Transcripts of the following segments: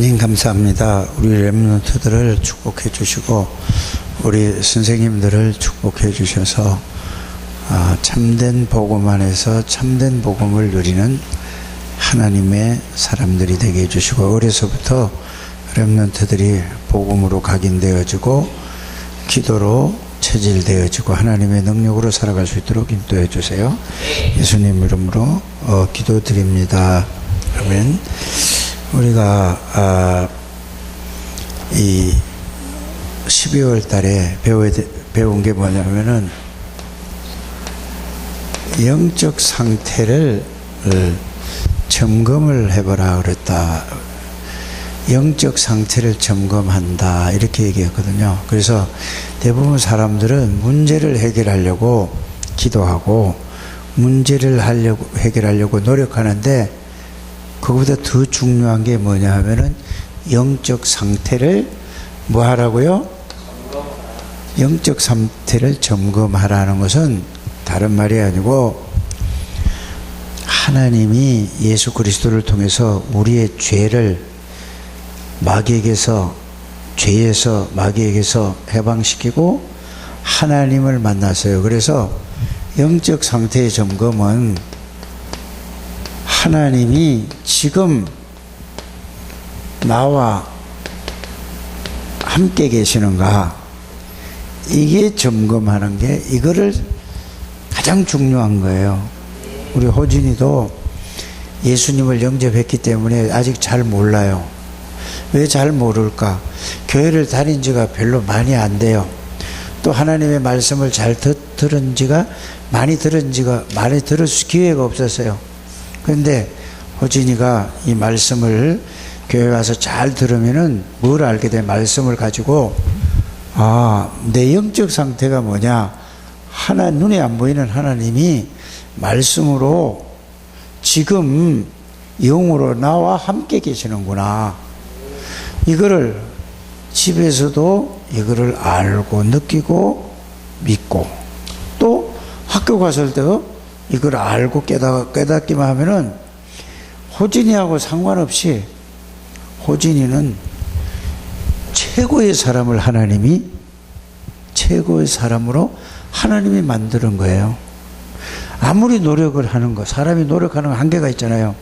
감사합니다. 우리 렘넌트들을 축복해 주시고 우리 선생님들을 축복해 주셔서 참된 복음 안에서 참된 복음을 누리는 하나님의 사람들이 되게 해주시고, 어려서부터 렘넌트들이 복음으로 각인되어지고 기도로 체질되어지고 하나님의 능력으로 살아갈 수 있도록 인도해 주세요. 예수님 이름으로 기도드립니다. 그러면 우리가 이 12월 달에 배운 게 뭐냐면은 영적 상태를 점검을 해보라 그랬다. 영적 상태를 점검한다 이렇게 얘기했거든요. 그래서 대부분 사람들은 문제를 해결하려고 기도하고 문제를 해결하려고 노력하는데, 그거보다 더 중요한 게 뭐냐 하면은 영적 상태를 뭐 하라고요? 영적 상태를 점검하라는 것은 다른 말이 아니고, 하나님이 예수 그리스도를 통해서 우리의 죄를 죄에서 마귀에게서 해방시키고 하나님을 만났어요. 그래서 영적 상태의 점검은 하나님이 지금 나와 함께 계시는가, 이게 점검하는 게 이거를 가장 중요한 거예요. 우리 호진이도 예수님을 영접했기 때문에 아직 잘 몰라요. 왜 잘 모를까? 교회를 다닌 지가 별로 많이 안 돼요. 또 하나님의 말씀을 잘 들은 지가 많이 들을 기회가 없었어요. 그런데 호진이가 이 말씀을 교회 와서 잘 들으면은 뭘 알게 돼? 말씀을 가지고 내 영적 상태가 뭐냐? 눈에 안 보이는 하나님이 말씀으로 지금 영으로 나와 함께 계시는구나. 이거를 집에서도 이거를 알고 느끼고 믿고, 또 학교 갔을 때도 이걸 알고 깨닫기만 하면은 호진이하고 상관없이 호진이는 최고의 사람을 최고의 사람으로 하나님이 만드는 거예요. 아무리 노력을 하는 거, 사람이 노력하는 한계가 있잖아요.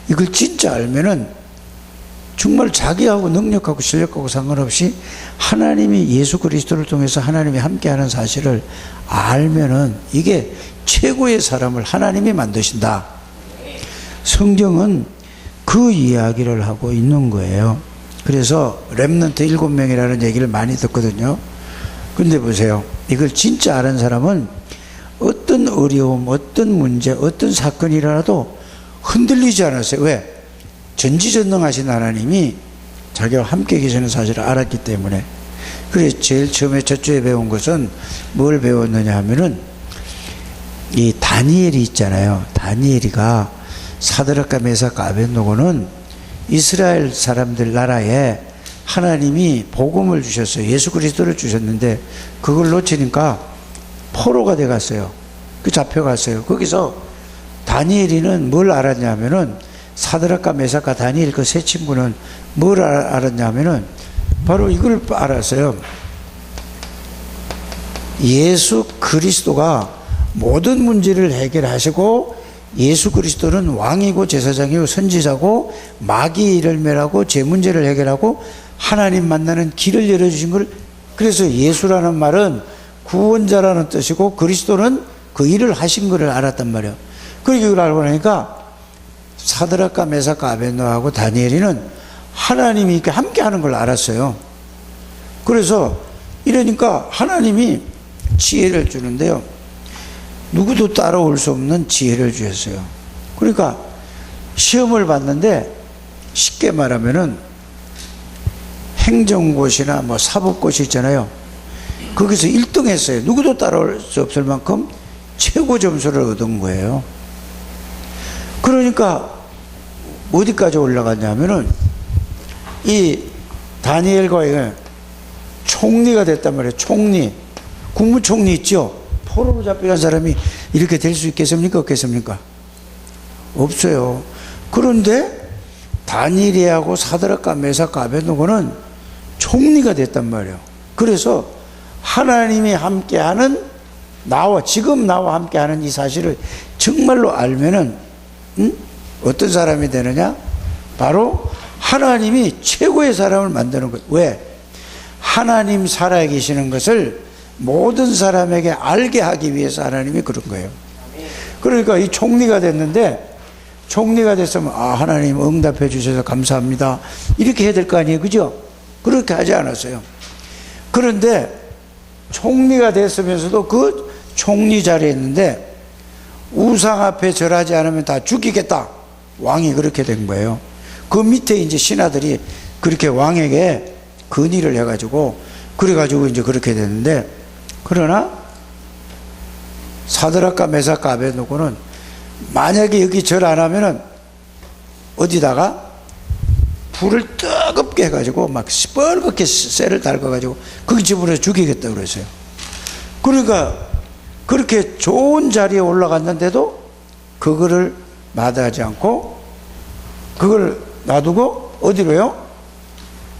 이걸 진짜 알면은 정말 자기하고 능력하고 실력하고 상관없이 하나님이 예수 그리스도를 통해서 하나님이 함께하는 사실을 알면은 이게 최고의 사람을 하나님이 만드신다. 성경은 그 이야기를 하고 있는 거예요. 그래서 렘넌트 7명이라는 얘기를 많이 듣거든요. 근데 보세요. 이걸 진짜 아는 사람은 어떤 어려움, 어떤 문제, 어떤 사건이 일어나도 흔들리지 않았어요. 왜? 전지전능하신 하나님이 자기와 함께 계시는 사실을 알았기 때문에. 그래서 제일 처음에 첫 주에 배운 것은 뭘 배웠느냐 하면은 이 다니엘이 있잖아요. 다니엘이가 사드락과 메삭과 아벳노고는 이스라엘 사람들 나라에 하나님이 복음을 주셨어요. 예수 그리스도를 주셨는데 그걸 놓치니까 포로가 돼 갔어요. 잡혀갔어요. 거기서 다니엘이는 뭘 알았냐면은, 사드락과 메삭과 다니엘 그 세 친구는 뭘 알았냐면은 바로 이걸 알았어요. 예수 그리스도가 모든 문제를 해결하시고, 예수 그리스도는 왕이고 제사장이고 선지자고 마귀의 일을 멸하고 제 문제를 해결하고 하나님 만나는 길을 열어주신 걸, 그래서 예수라는 말은 구원자라는 뜻이고 그리스도는 그 일을 하신 것을 알았단 말이에요. 그러니까 이걸 알고 나니까 사드락과 메삭과 아벳노고하고 다니엘이는 하나님이 이렇게 함께 하는 걸 알았어요. 그래서 이러니까 하나님이 지혜를 주는데요, 누구도 따라올 수 없는 지혜를 주셨어요. 그러니까 시험을 봤는데 쉽게 말하면은 행정고시나 사법고시 있잖아요. 거기서 1등 했어요. 누구도 따라올 수 없을 만큼 최고 점수를 얻은 거예요. 그러니까 어디까지 올라갔냐면은 이 다니엘과 총리가 됐단 말이에요. 국무총리 있죠. 포로로 잡혀간 사람이 이렇게 될 수 있겠습니까? 없겠습니까? 없어요. 그런데 다니엘하고 사드락과 메삭과 아벳느고는 총리가 됐단 말이에요. 그래서 하나님이 함께하는 지금 나와 함께하는 이 사실을 정말로 알면은 어떤 사람이 되느냐? 바로 하나님이 최고의 사람을 만드는 거예요. 왜? 하나님 살아계시는 것을 모든 사람에게 알게 하기 위해서 하나님이 그런 거예요. 그러니까 이 총리가 됐는데, 총리가 됐으면 하나님 응답해 주셔서 감사합니다 이렇게 해야 될 거 아니에요, 그죠? 그렇게 하지 않았어요. 그런데 총리가 됐으면서도 그 총리 자리에 있는데 우상 앞에 절하지 않으면 다 죽이겠다, 왕이 그렇게 된 거예요. 그 밑에 이제 신하들이 그렇게 왕에게 건의를 해가지고 그래가지고 이제 그렇게 됐는데, 그러나 사드락과 메삭과 아벳느고는 만약에 여기 절 안 하면은 어디다가 불을 뜨겁게 해가지고 막 시뻘겋게 쇠를 달궈가지고 거기 집어넣어 죽이겠다 그랬어요. 그러니까 그렇게 좋은 자리에 올라갔는데도 그거를 마다하지 않고 그걸 놔두고 어디로요?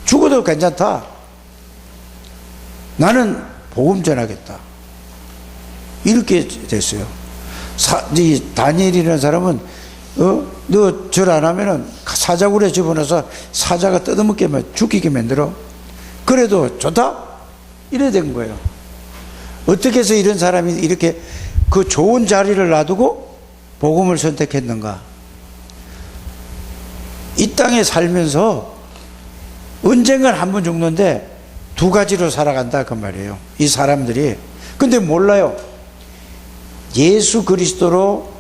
죽어도 괜찮다, 나는 복음 전하겠다, 이렇게 됐어요. 이 다니엘이라는 사람은 너 절 안 하면은 사자굴에 집어넣어서 사자가 뜯어먹게 죽이게 만들어. 그래도 좋다? 이래 된 거예요. 어떻게 해서 이런 사람이 이렇게 그 좋은 자리를 놔두고 복음을 선택했는가? 이 땅에 살면서 언젠간 한 번 죽는데 두 가지로 살아간다 그 말이에요, 이 사람들이. 근데 몰라요. 예수 그리스도로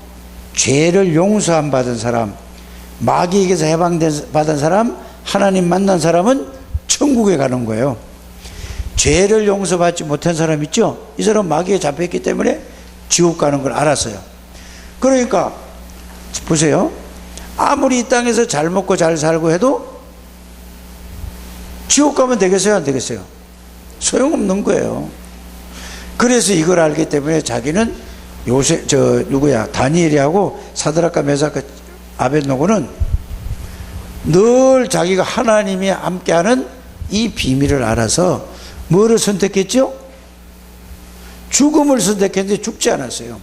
죄를 용서함 받은 사람, 마귀에게서 해방받은 사람, 하나님 만난 사람은 천국에 가는 거예요. 죄를 용서받지 못한 사람 있죠? 이 사람 마귀에 잡혔기 때문에 지옥 가는 걸 알았어요. 그러니까 보세요, 아무리 이 땅에서 잘 먹고 잘 살고 해도 지옥 가면 되겠어요, 안 되겠어요? 소용없는 거예요. 그래서 이걸 알기 때문에 자기는 다니엘이하고 사드락과 메삭과 아벳느고는 늘 자기가 하나님이 함께하는 이 비밀을 알아서 뭐를 선택했죠? 죽음을 선택했는데 죽지 않았어요.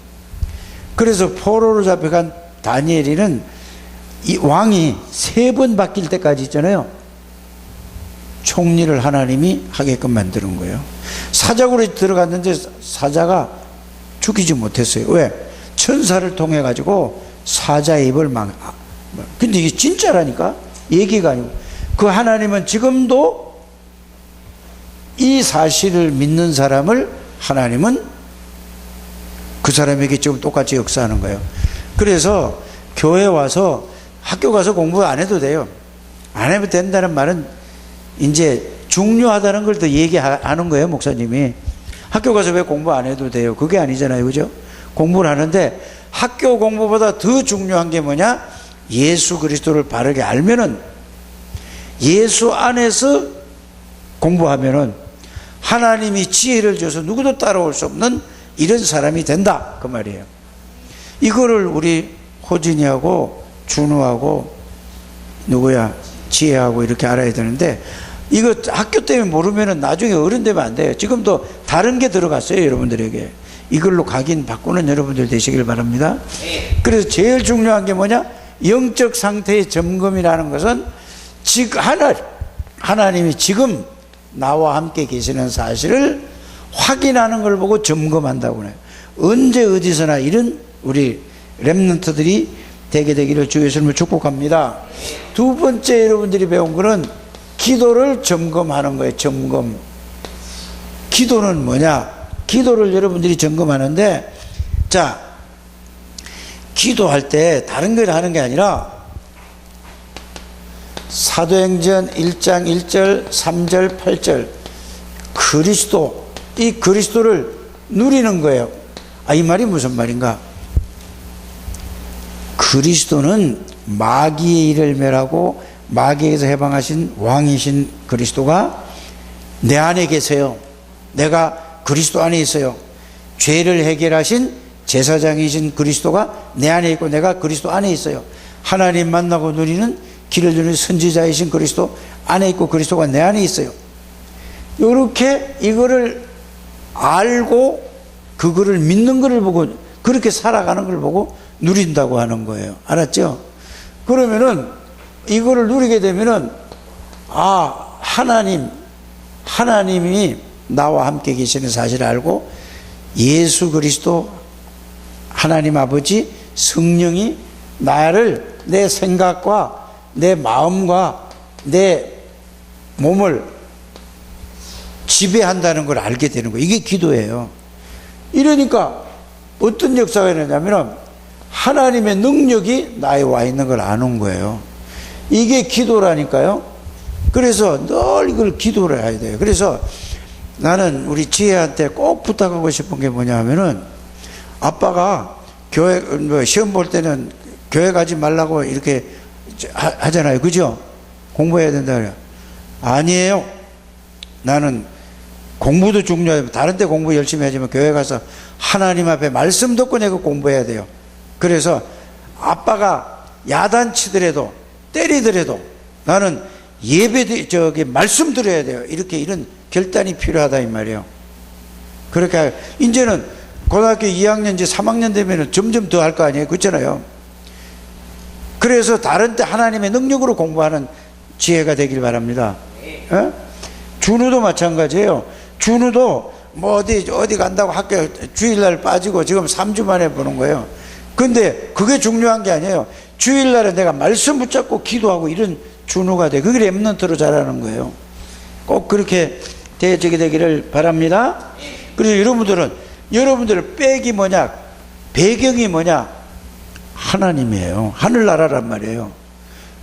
그래서 포로로 잡혀간 다니엘이는 이 왕이 3번 바뀔 때까지 있잖아요, 총리를 하나님이 하게끔 만드는 거예요. 사자굴에 들어갔는데 사자가 죽이지 못했어요. 왜? 천사를 통해 가지고 사자의 입을 근데 이게 진짜라니까, 얘기가 아니고. 그 하나님은 지금도 이 사실을 믿는 사람을 하나님은 그 사람에게 지금 똑같이 역사하는 거예요. 그래서 교회 와서 학교 가서 공부 안 해도 돼요. 안 해도 된다는 말은 이제 중요하다는 걸 더 얘기하는 거예요, 목사님이. 학교 가서 왜 공부 안 해도 돼요? 그게 아니잖아요, 그죠? 공부를 하는데 학교 공부보다 더 중요한 게 뭐냐? 예수 그리스도를 바르게 알면은, 예수 안에서 공부하면은 하나님이 지혜를 줘서 누구도 따라올 수 없는 이런 사람이 된다 그 말이에요. 이거를 우리 호진이하고 준우하고 지혜하고 이렇게 알아야 되는데, 이거 학교 때문에 모르면은 나중에 어른 되면 안 돼요. 지금도 다른 게 들어갔어요, 여러분들에게. 이걸로 각인 바꾸는 여러분들 되시길 바랍니다. 그래서 제일 중요한 게 뭐냐? 영적 상태의 점검이라는 것은 지금 하나님이 지금 나와 함께 계시는 사실을 확인하는 걸 보고 점검한다고 해요. 언제 어디서나 이런 우리 렘넌트들이 되게 되기를 주 예수님을 축복합니다. 두 번째 여러분들이 배운 거는 기도를 점검하는 거예요. 점검. 기도는 뭐냐? 기도를 여러분들이 점검하는데, 자, 기도할 때 다른 걸 하는 게 아니라 사도행전 1장 1절 3절 8절 이 그리스도를 누리는 거예요. 이 말이 무슨 말인가? 그리스도는 마귀의 일을 멸하고 마귀에게서 해방하신 왕이신 그리스도가 내 안에 계세요. 내가 그리스도 안에 있어요. 죄를 해결하신 제사장이신 그리스도가 내 안에 있고 내가 그리스도 안에 있어요. 하나님 만나고 누리는 길을 주는 선지자이신 그리스도 안에 있고 그리스도가 내 안에 있어요. 이렇게 이거를 알고 그거를 믿는 것을 보고 그렇게 살아가는 걸 보고 누린다고 하는 거예요. 알았죠? 그러면은 이거를 누리게 되면은 하나님이 나와 함께 계시는 사실을 알고 예수 그리스도 하나님 아버지 성령이 나를 내 생각과 내 마음과 내 몸을 지배한다는 걸 알게 되는 거예요. 이게 기도예요. 이러니까 어떤 역사가 일어나냐면 하나님의 능력이 나에 와 있는 걸 아는 거예요. 이게 기도라니까요. 그래서 늘 이걸 기도를 해야 돼요. 그래서 나는 우리 지혜한테 꼭 부탁하고 싶은 게 뭐냐 하면은 아빠가 교회 시험 볼 때는 교회 가지 말라고 이렇게 하잖아요. 그죠? 공부해야 된다 그래요. 아니에요. 나는 공부도 중요해요. 다른 데 공부 열심히 하지만 교회 가서 하나님 앞에 말씀 듣고 내가 공부해야 돼요. 그래서 아빠가 야단치더라도 때리더라도 나는 말씀 들어야 돼요. 이런 결단이 필요하다 이 말이에요. 그렇게 이제는 고등학교 2학년 이제 3학년 되면은 점점 더 할 거 아니에요. 그렇잖아요. 그래서 다른 때 하나님의 능력으로 공부하는 지혜가 되길 바랍니다. 준우도 마찬가지예요. 준우도 뭐 어디 간다고 학교 주일날 빠지고 지금 3주 만에 보는 거예요. 근데 그게 중요한 게 아니에요. 주일날에 내가 말씀 붙잡고 기도하고 이런 준우가 돼. 그게 렘넌트로 자라는 거예요. 꼭 그렇게 되어지게 되기를 바랍니다. 그래서 여러분들은 백이 뭐냐, 배경이 뭐냐, 하나님이에요. 하늘나라란 말이에요.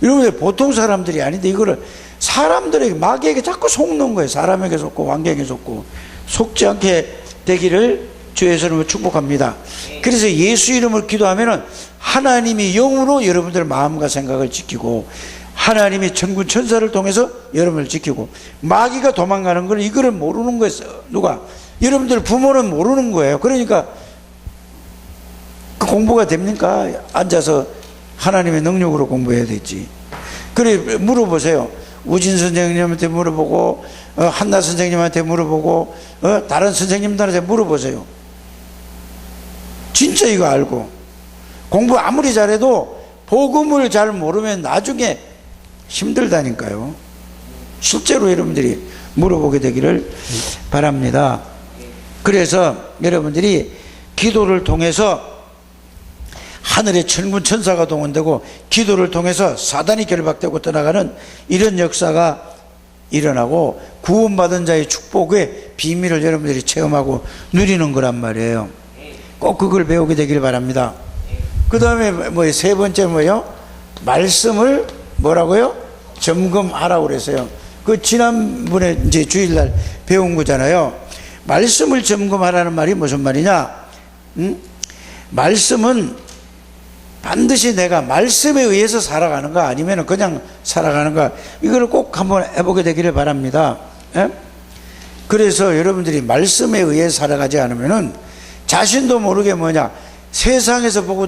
여러분들 보통 사람들이 아닌데 이거를 사람들에게 마귀에게 자꾸 속는 거예요. 사람에게 속고 환경에 속고 속지 않게 되기를 주의 이름으로 축복합니다. 그래서 예수 이름을 기도하면은 하나님이 영으로 여러분들 마음과 생각을 지키고 하나님이 천군 천사를 통해서 여러분을 지키고 마귀가 도망가는 걸 이거를 모르는 거예요. 누가? 여러분들 부모는 모르는 거예요. 그러니까 그 공부가 됩니까? 앉아서 하나님의 능력으로 공부해야 되지. 그래 물어보세요. 우진 선생님한테 물어보고 한나 선생님한테 물어보고 다른 선생님들한테 물어보세요. 진짜 이거 알고 공부 아무리 잘해도 복음을 잘 모르면 나중에 힘들다니까요. 실제로 여러분들이 물어보게 되기를 바랍니다. 그래서 여러분들이 기도를 통해서 하늘의 천군 천사가 동원되고 기도를 통해서 사단이 결박되고 떠나가는 이런 역사가 일어나고 구원받은 자의 축복의 비밀을 여러분들이 체험하고 누리는 거란 말이에요. 꼭 그걸 배우게 되길 바랍니다. 그 다음에 세 번째 뭐요? 말씀을 뭐라고요? 점검하라고 그랬어요. 그 지난번에 이제 주일날 배운 거잖아요. 말씀을 점검하라는 말이 무슨 말이냐? 말씀은 반드시 내가 말씀에 의해서 살아가는가 아니면 그냥 살아가는가 이걸 꼭 한번 해보게 되기를 바랍니다. 예? 그래서 여러분들이 말씀에 의해 살아가지 않으면은 자신도 모르게 세상에서 보고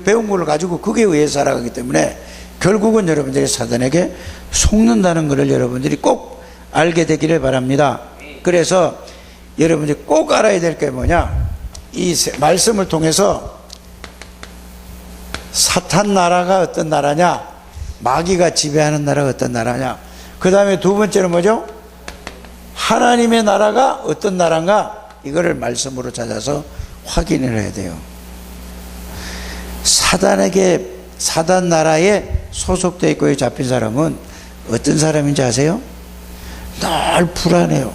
배운 걸 가지고 그게 의해 살아가기 때문에 결국은 여러분들이 사단에게 속는다는 것을 여러분들이 꼭 알게 되기를 바랍니다. 그래서 여러분들이 꼭 알아야 될 게 이 말씀을 통해서 사탄 나라가 어떤 나라냐, 마귀가 지배하는 나라가 어떤 나라냐, 그 다음에 두 번째는 뭐죠? 하나님의 나라가 어떤 나라인가, 이거를 말씀으로 찾아서 확인을 해야 돼요. 사단 나라에 소속되어 있고 잡힌 사람은 어떤 사람인지 아세요? 늘 불안해요.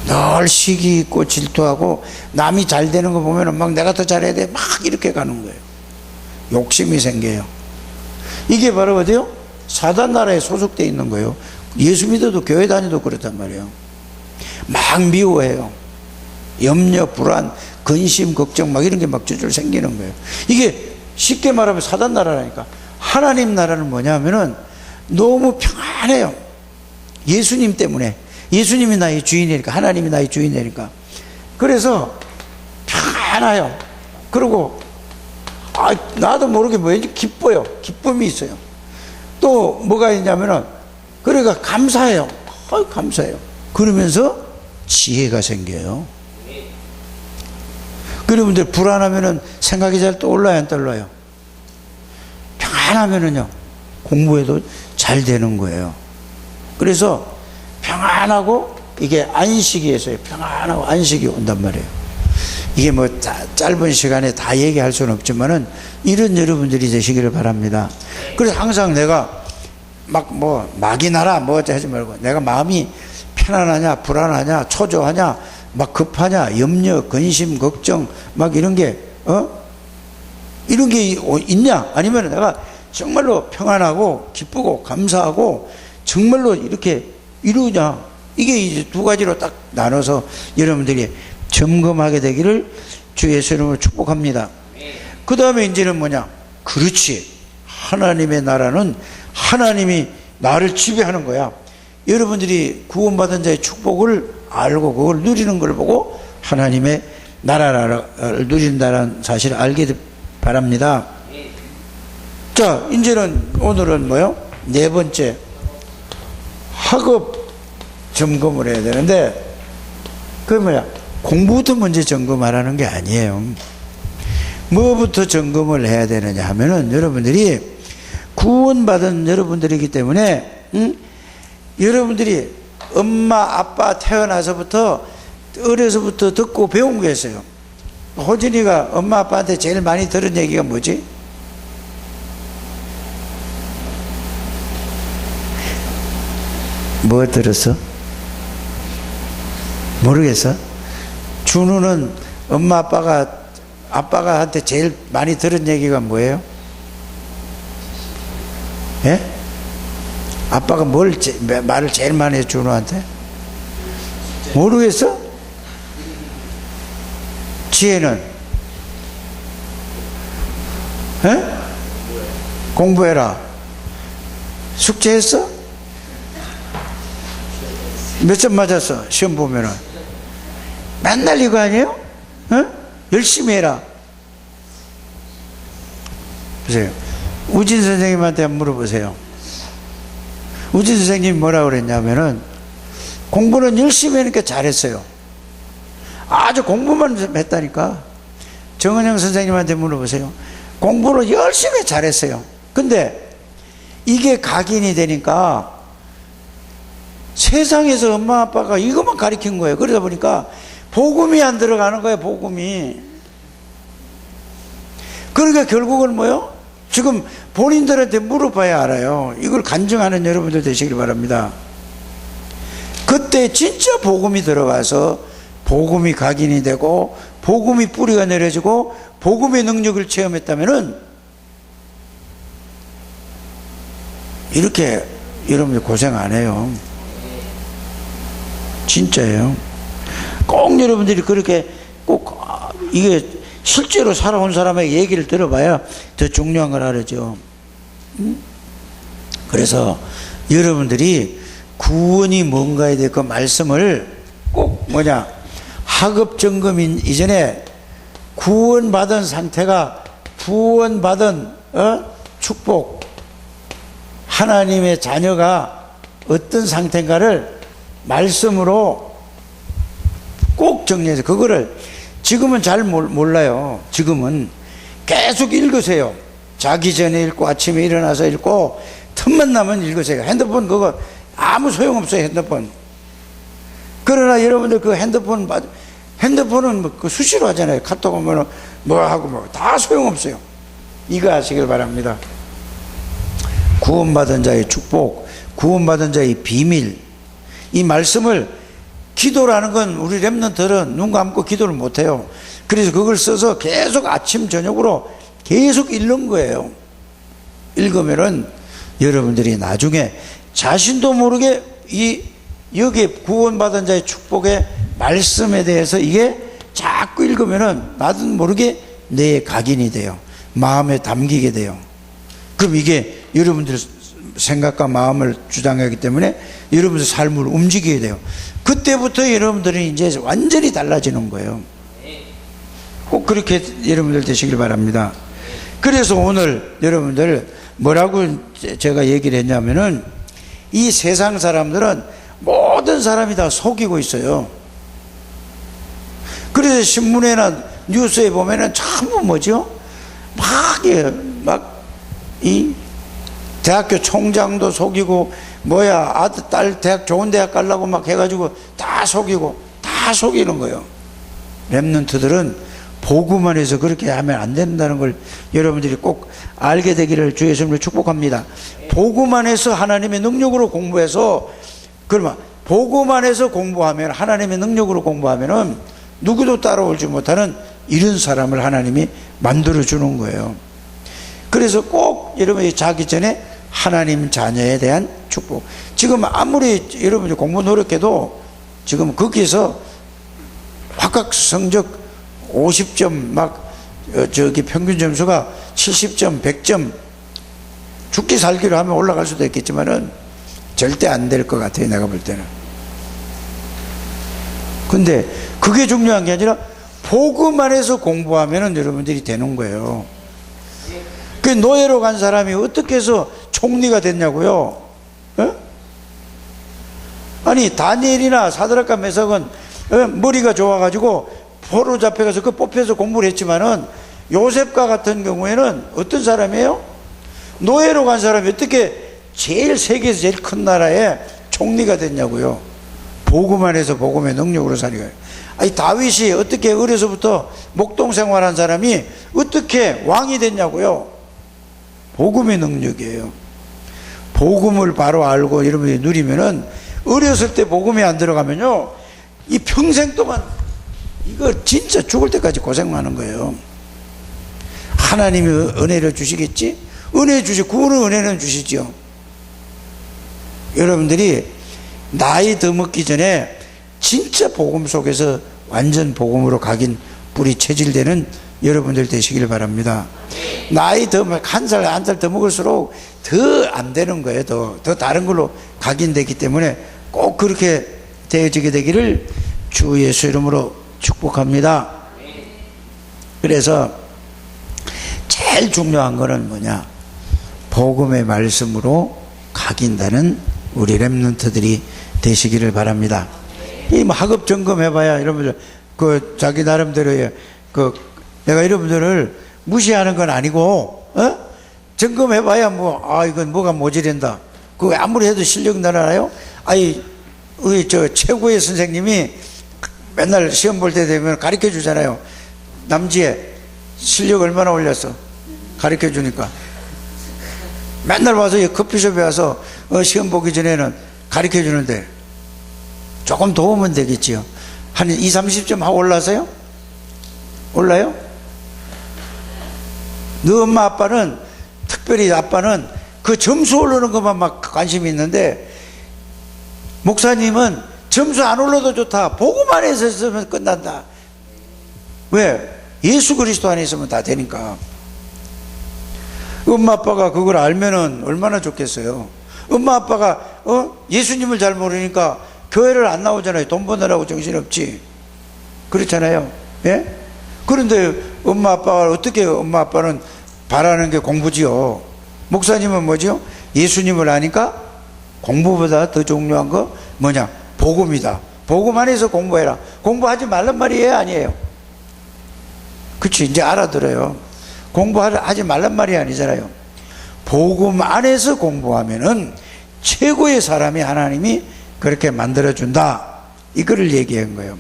늘 시기 있고 질투하고 남이 잘 되는 거 보면 막 내가 더 잘해야 돼 막 이렇게 가는 거예요. 욕심이 생겨요. 이게 바로 어디요? 사단 나라에 소속되어 있는 거예요. 예수 믿어도 교회 다녀도 그렇단 말이에요. 막 미워해요. 염려, 불안, 근심, 걱정 막 이런 게 막 줄줄 생기는 거예요. 이게 쉽게 말하면 사단 나라라니까. 하나님 나라는 뭐냐면은 너무 평안해요. 예수님 때문에. 예수님이 나의 주인이니까. 하나님이 나의 주인이니까. 그래서 평안해요. 그리고 나도 모르게 왠지 기뻐요. 기쁨이 있어요. 또 뭐가 있냐면은, 그러니까 감사해요. 감사해요. 그러면서 지혜가 생겨요. 여러분들 불안하면은 생각이 잘 떠올라요, 안 떠올라요? 평안하면은요, 공부해도 잘 되는 거예요. 그래서 평안하고 이게 안식이에서요. 평안하고 안식이 온단 말이에요. 이게 뭐 짧은 시간에 다 얘기할 수는 없지만은 이런 여러분들이 되시기를 바랍니다. 그래서 항상 내가 막이 나라 하지 말고, 내가 마음이 편안하냐 불안하냐 초조하냐 막 급하냐 염려 근심 걱정 막 이런 게 이런 게 있냐, 아니면 내가 정말로 평안하고 기쁘고 감사하고 정말로 이렇게 이루냐, 이게 이제 두 가지로 딱 나눠서 여러분들이 점검하게 되기를 주 예수 이름으로 축복합니다. 그 다음에 이제는 뭐냐, 그렇지, 하나님의 나라는 하나님이 나를 지배하는 거야. 여러분들이 구원받은 자의 축복을 알고 그걸 누리는 걸 보고 하나님의 나라를 누린다는 사실을 알게 바랍니다. 자, 이제는 오늘은 뭐요? 네 번째, 학업 점검을 해야 되는데, 그게 뭐야? 공부부터 먼저 점검하라는 게 아니에요. 뭐부터 점검을 해야 되느냐 하면은, 여러분들이 구원받은 여러분들이기 때문에 여러분들이 엄마 아빠 태어나서부터 어려서부터 듣고 배운 게 있어요. 호진이가 엄마 아빠한테 제일 많이 들은 얘기가 뭐지? 뭐 들었어? 모르겠어? 준우는 엄마 아빠가 한테 제일 많이 들은 얘기가 뭐예요? 예? 아빠가 말을 제일 많이 해, 준우한테? 모르겠어? 지혜는? 예? 공부해라. 숙제했어? 몇 점 맞았어? 시험 보면은. 맨날 이거 아니에요? 열심히 해라. 보세요. 우진 선생님한테 한번 물어보세요. 우진 선생님이 뭐라고 그랬냐면은, 공부는 열심히 하니까 잘했어요. 아주 공부만 했다니까. 정은영 선생님한테 물어보세요. 공부를 열심히 잘했어요. 근데 이게 각인이 되니까 세상에서 엄마 아빠가 이것만 가르친 거예요. 그러다 보니까 복음이 안 들어가는 거예요, 복음이. 그러니까 결국은 뭐요? 지금 본인들한테 물어봐야 알아요. 이걸 간증하는 여러분들 되시길 바랍니다. 그때 진짜 복음이 들어가서 복음이 각인이 되고 복음이 뿌리가 내려지고 복음의 능력을 체험했다면은 이렇게 여러분들 고생 안 해요. 진짜예요. 꼭 여러분들이 그렇게 꼭 이게 실제로 살아온 사람의 얘기를 들어봐야 더 중요한 걸 알죠. 그래서 여러분들이 구원이 뭔가에 대해 그 말씀을 꼭 학업 점검 이전에 구원받은 상태가 구원받은 축복, 하나님의 자녀가 어떤 상태인가를 말씀으로 꼭 정리해서, 그거를 지금은 잘 몰라요. 지금은 계속 읽으세요. 자기 전에 읽고 아침에 일어나서 읽고 틈만 나면 읽으세요. 핸드폰 그거 아무 소용없어요. 핸드폰. 그러나 여러분들 그 핸드폰은 그 수시로 하잖아요. 카톡 오면 하고 다 소용없어요. 이거 아시길 바랍니다. 구원받은 자의 축복, 구원받은 자의 비밀, 이 말씀을, 기도라는 건 우리 렘넌트들은 눈 감고 기도를 못해요. 그래서 그걸 써서 계속 아침 저녁으로 계속 읽는 거예요. 읽으면은 여러분들이 나중에 자신도 모르게 여기 구원받은 자의 축복의 말씀에 대해서 이게 자꾸 읽으면은 나도 모르게 내 각인이 돼요. 마음에 담기게 돼요. 그럼 이게 여러분들 생각과 마음을 주장하기 때문에 여러분들 삶을 움직이게 돼요. 그때부터 여러분들은 이제 완전히 달라지는 거예요. 꼭 그렇게 여러분들 되시길 바랍니다. 그래서 오늘 여러분들 뭐라고 제가 얘기를 했냐면은 이 세상 사람들은 모든 사람이 다 속이고 있어요. 그래서 신문에나 뉴스에 보면은 전부 뭐죠? 이 대학교 총장도 속이고 뭐야 아들 딸 대학 좋은 대학 가려고 막 해가지고 다 속이고 다 속이는 거예요. 렘넌트들은 복음만 해서 그렇게 하면 안 된다는 걸 여러분들이 꼭 알게 되기를 주 예수님을 축복합니다. 복음만 해서 하나님의 능력으로 공부해서, 그러면 복음만 해서 공부하면, 하나님의 능력으로 공부하면은 누구도 따라오지 못하는 이런 사람을 하나님이 만들어 주는 거예요. 그래서 꼭 여러분이 자기 전에 하나님 자녀에 대한 축복. 지금 아무리 여러분이 공부 노력해도 지금 거기에서 화학 성적 50점 저기 평균 점수가 70점, 100점 죽기 살기로 하면 올라갈 수도 있겠지만은 절대 안 될 것 같아요, 내가 볼 때는. 근데 그게 중요한 게 아니라 복음 안에서 공부하면은 여러분들이 되는 거예요. 그 노예로 간 사람이 어떻게 해서 총리가 됐냐고요? 에? 아니 다니엘이나 사드락과 메삭은 머리가 좋아가지고 포로 잡혀가서 그 뽑혀서 공부를 했지만은 요셉과 같은 경우에는 어떤 사람이에요? 노예로 간 사람이 어떻게 제일 세계에서 제일 큰 나라의 총리가 됐냐고요? 복음 안에서 복음의 능력으로 사니까요. 아니 다윗이 어떻게 어려서부터 목동 생활한 사람이 어떻게 왕이 됐냐고요? 복음의 능력이에요. 복음을 바로 알고 여러분이 누리면은 어렸을 때 복음이 안 들어가면요 이 평생 동안 이거 진짜 죽을 때까지 고생하는 거예요. 하나님이 은혜를 주시겠지? 은혜 주시, 구원의 은혜는 주시죠. 여러분들이 나이 더 먹기 전에 진짜 복음 속에서 완전 복음으로 각인 뿌리 체질되는 여러분들 되시길 바랍니다. 나이 더, 한 살 더 먹을수록 더 안 되는 거예요. 더 다른 걸로 각인되기 때문에 꼭 그렇게 되어지게 되기를 주 예수 이름으로 축복합니다. 그래서 제일 중요한 거는 뭐냐? 복음의 말씀으로 각인되는 우리 렘넌트들이 되시기를 바랍니다. 이 뭐 학업 점검해봐야 여러분들 그 자기 나름대로의 그 내가 여러분들을 무시하는 건 아니고 점검해봐야 이건 뭐가 모자란다. 그거 아무리 해도 실력 늘어나요? 우리 저 최고의 선생님이 맨날 시험 볼 때 되면 가르쳐 주잖아요. 남지에 실력 얼마나 올렸어? 가르쳐 주니까. 맨날 와서 커피숍에 와서 시험 보기 전에는 가르쳐 주는데 조금 도우면 되겠지요. 한 20, 30점 하고 올라서요? 올라요? 너 엄마 아빠는, 특별히 아빠는 그 점수 오르는 것만 막 관심이 있는데 목사님은 점수 안 올라도 좋다. 복음 안에서 있으면 끝난다. 왜? 예수 그리스도 안에 있으면 다 되니까. 엄마 아빠가 그걸 알면은 얼마나 좋겠어요. 엄마 아빠가 예수님을 잘 모르니까 교회를 안 나오잖아요. 돈 버느라고 정신없지. 그렇잖아요. 예? 그런데 엄마 아빠는 바라는 게 공부지요. 목사님은 뭐죠? 예수님을 아니까 공부보다 더 중요한 거 뭐냐? 복음이다. 복음 안에서 공부해라. 공부하지 말란 말이에요? 아니에요? 그치, 이제 알아들어요. 공부하지 말란 말이 아니잖아요. 복음 안에서 공부하면은 최고의 사람이 하나님이 그렇게 만들어준다. 이거를 얘기한 거예요.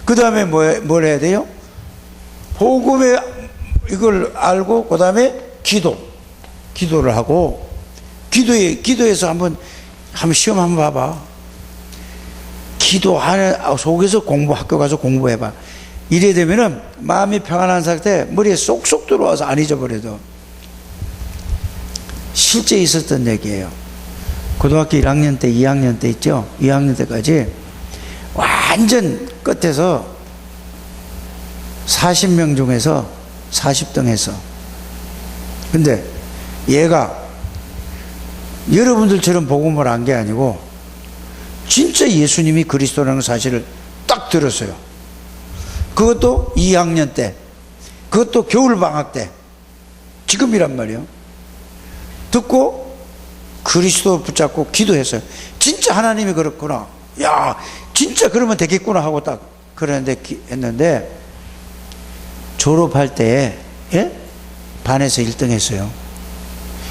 그 다음에 뭘 해야 돼요? 복음에 이걸 알고, 그 다음에 기도를 하고, 기도에서 한번 시험 한번 봐봐. 기도 속에서 학교 가서 공부해봐. 이래 되면은 마음이 평안한 상태, 머리에 쏙쏙 들어와서 안 잊어버려도. 실제 있었던 얘기예요. 고등학교 1학년 때, 2학년 때 있죠? 2학년 때까지 완전 끝에서 40명 중에서 40등 했어. 근데 얘가 여러분들처럼 복음을 안 게 아니고 진짜 예수님이 그리스도라는 사실을 딱 들었어요. 그것도 2학년 때, 그것도 겨울방학 때, 지금이란 말이에요. 듣고 그리스도 붙잡고 기도했어요. 진짜 하나님이 그렇구나. 야, 진짜 그러면 되겠구나 하고 딱 그랬는데 했는데 졸업할 때에 반에서 1등 했어요.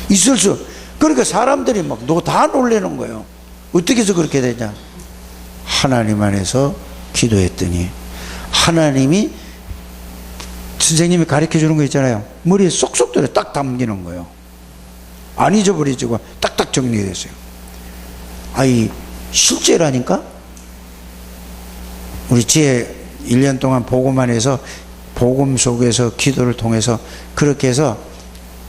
있을 수. 그러니까 사람들이 막 다 놀라는 거예요. 어떻게 해서 그렇게 되냐? 하나님 안에서 기도했더니 하나님이 선생님이 가르쳐 주는 거 있잖아요. 머리에 쏙쏙 들어 딱 담기는 거예요. 안 잊어버리지고 딱딱 정리됐어요. 아이 실제라니까. 우리 지혜 1년 동안 복음만 해서 복음 속에서 기도를 통해서 그렇게 해서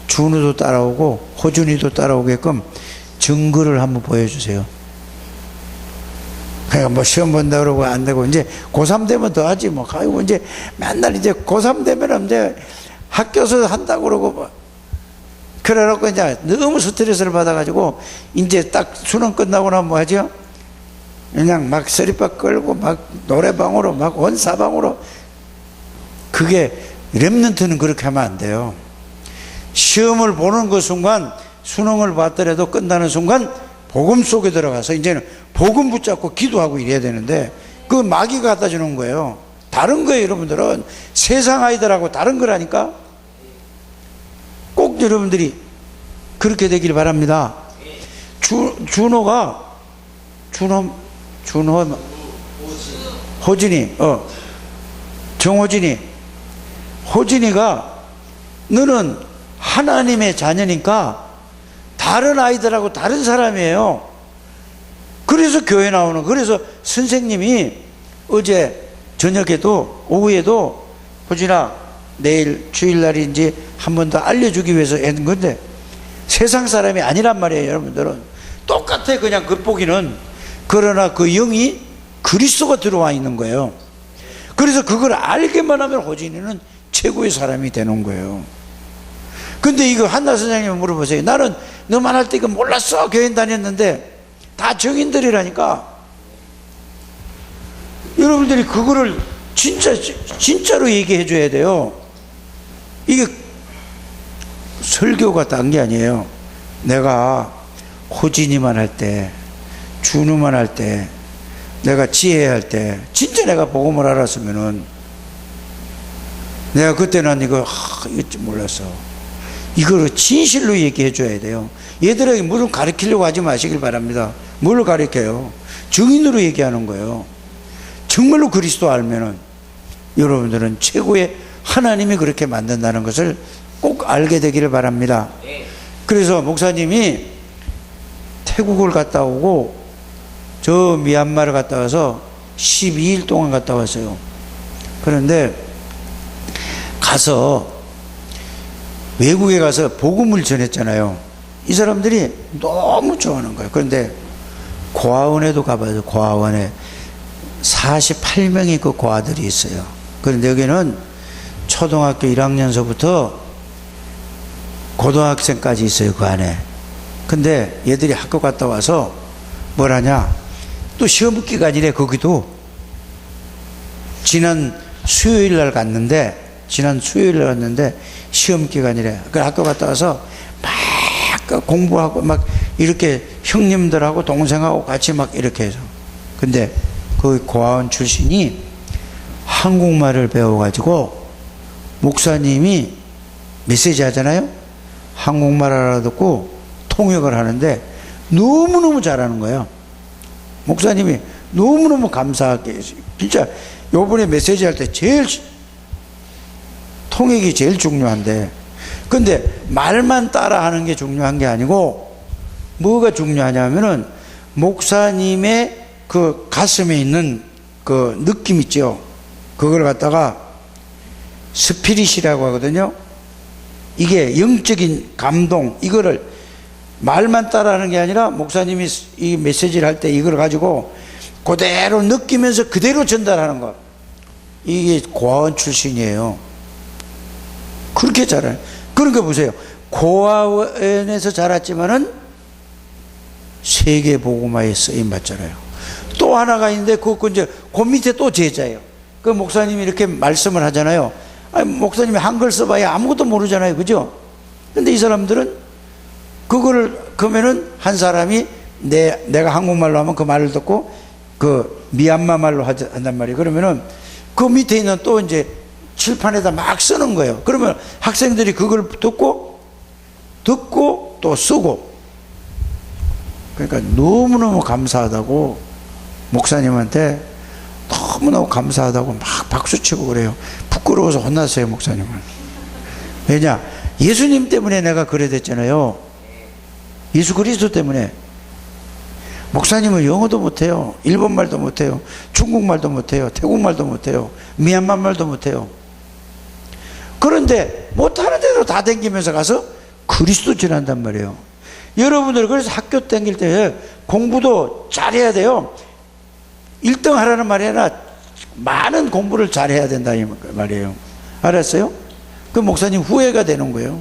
준우도 따라오고 호준이도 따라오게끔 증거를 한번 보여주세요. 그러니까 뭐 시험 본다 그러고 안 되고 이제 고3 되면 더 하지 뭐. 아이고 이제 맨날 이제 고3 되면 이제 학교에서 한다고 그러고 뭐. 그래놓고 이제 너무 스트레스를 받아가지고 이제 딱 수능 끝나고 나면 뭐 하죠? 그냥 막 서리박 끌고 막 노래방으로 막 온 사방으로. 그게 랩런트는 그렇게 하면 안 돼요. 시험을 보는 그 순간 수능을 봤더라도 끝나는 순간 복음 속에 들어가서 이제는 복음 붙잡고 기도하고 이래야 되는데 그 마귀가 갖다 주는 거예요. 다른 거예요. 여러분들은 세상 아이들하고 다른 거라니까. 꼭 여러분들이 그렇게 되길 바랍니다. 호진이 정호진이 호진이가 너는 하나님의 자녀니까 다른 아이들하고 다른 사람이에요. 그래서 교회 나오는. 그래서 선생님이 어제 저녁에도 오후에도 호진아 내일 주일날인지 한 번 더 알려주기 위해서 했는 건데 세상 사람이 아니란 말이에요. 여러분들은 똑같아. 그냥 겉보기는. 그러나 그 영이 그리스도가 들어와 있는 거예요. 그래서 그걸 알게만 하면 호진이는 최고의 사람이 되는 거예요. 근데 이거 한나 선생님 물어보세요. 나는 너만 할 때 이거 몰랐어. 교인 다녔는데 다 정인들이라니까. 여러분들이 그거를 진짜로 얘기해 줘야 돼요. 이게 설교가 딴 게 아니에요. 내가 호진이만 할 때, 준우만 할 때, 내가 지혜할 때, 진짜 내가 복음을 알았으면은, 내가 그때는 이거 몰랐어. 이거를 진실로 얘기해 줘야 돼요. 얘들에게 물을 가르치려고 하지 마시길 바랍니다. 뭘 가르쳐요? 증인으로 얘기하는 거예요. 정말로 그리스도 알면은 여러분들은 최고의 하나님이 그렇게 만든다는 것을 꼭 알게 되기를 바랍니다. 그래서 목사님이 태국을 갔다 오고 저 미얀마를 갔다 와서 12일 동안 갔다 왔어요. 그런데 가서 외국에 가서 복음을 전했잖아요. 이 사람들이 너무 좋아하는 거예요. 그런데 고아원에도 가봐서 고아원에 48명의 그 고아들이 있어요. 그런데 여기는 초등학교 1학년서부터 고등학생까지 있어요. 그 안에. 근데 얘들이 학교 갔다 와서 뭘 하냐, 또 시험 기간이래. 거기도 지난 수요일 날 갔는데 시험 기간이래. 그 학교 갔다 와서 막 공부하고 막 이렇게 형님들하고 동생하고 같이 막 이렇게 해서. 근데 그 고아원 출신이 한국말을 배워가지고 목사님이 메시지 하잖아요. 한국말 알아듣고 통역을 하는데 너무너무 잘하는 거예요. 목사님이 너무너무 감사하게, 진짜 요번에 메시지 할 때 제일 통역이 제일 중요한데, 근데 말만 따라하는 게 중요한 게 아니고 뭐가 중요하냐면은 목사님의 그 가슴에 있는 그 느낌 있죠. 그걸 갖다가 스피릿이라고 하거든요. 이게 영적인 감동, 이거를 말만 따라하는 게 아니라 목사님이 이 메시지를 할 때 이걸 가지고 그대로 느끼면서 그대로 전달하는 것. 이게 고아원 출신이에요. 그렇게 잘해요. 그러니까 보세요. 고아원에서 자랐지만은 세계 복음화에 쓰임 받잖아요. 또 하나가 있는데 그 밑에 또 제자예요. 그 목사님이 이렇게 말씀을 하잖아요. 아니, 목사님이 한글 써봐야 아무것도 모르잖아요. 그죠? 근데 이 사람들은 그거를 그러면은 한 사람이 내가 한국말로 하면 그 말을 듣고 그 미얀마 말로 한단 말이에요. 그러면은 그 밑에 있는 또 이제 칠판에다 막 쓰는 거예요. 그러면 학생들이 그걸 듣고 또 쓰고. 그러니까 너무너무 감사하다고 목사님한테 너무너무 감사하다고 막 박수치고 그래요. 부끄러워서 혼났어요, 목사님은. 왜냐? 예수님 때문에 내가 그래 됐잖아요. 예수 그리스도 때문에. 목사님은 영어도 못해요. 일본말도 못해요. 중국말도 못해요. 태국말도 못해요. 미얀마말도 못해요. 그런데 못하는 데로 다 댕기면서 가서 그리스도 전한단 말이에요. 여러분들 그래서 학교 다닐 때 공부도 잘해야 돼요. 1등 하라는 말이 아니라 많은 공부를 잘해야 된다 이 말이에요. 알았어요? 그 목사님 후회가 되는 거예요.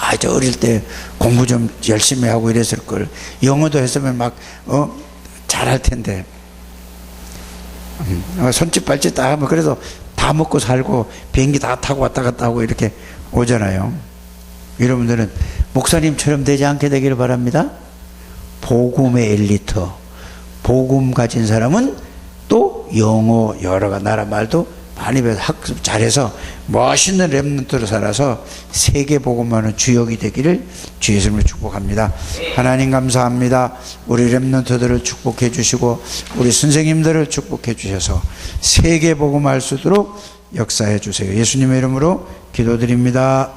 아, 저 어릴 때 공부 좀 열심히 하고 이랬을 걸. 영어도 했으면 막 잘할 텐데. 손짓 발짓 다 하면 그래서 다 먹고 살고 비행기 다 타고 왔다 갔다 하고 이렇게 오잖아요. 여러분들은 목사님처럼 되지 않게 되기를 바랍니다. 복음의 엘리트, 복음 가진 사람은 또 영어 여러 나라 말도 많이 배워서 학습 잘해서 멋있는 렘넌트로 살아서 세계 복음하는 주역이 되기를 주 예수님으로 축복합니다. 하나님 감사합니다. 우리 렘넌트들을 축복해 주시고 우리 선생님들을 축복해 주셔서 세계 복음할 수 있도록 역사해 주세요. 예수님의 이름으로 기도드립니다.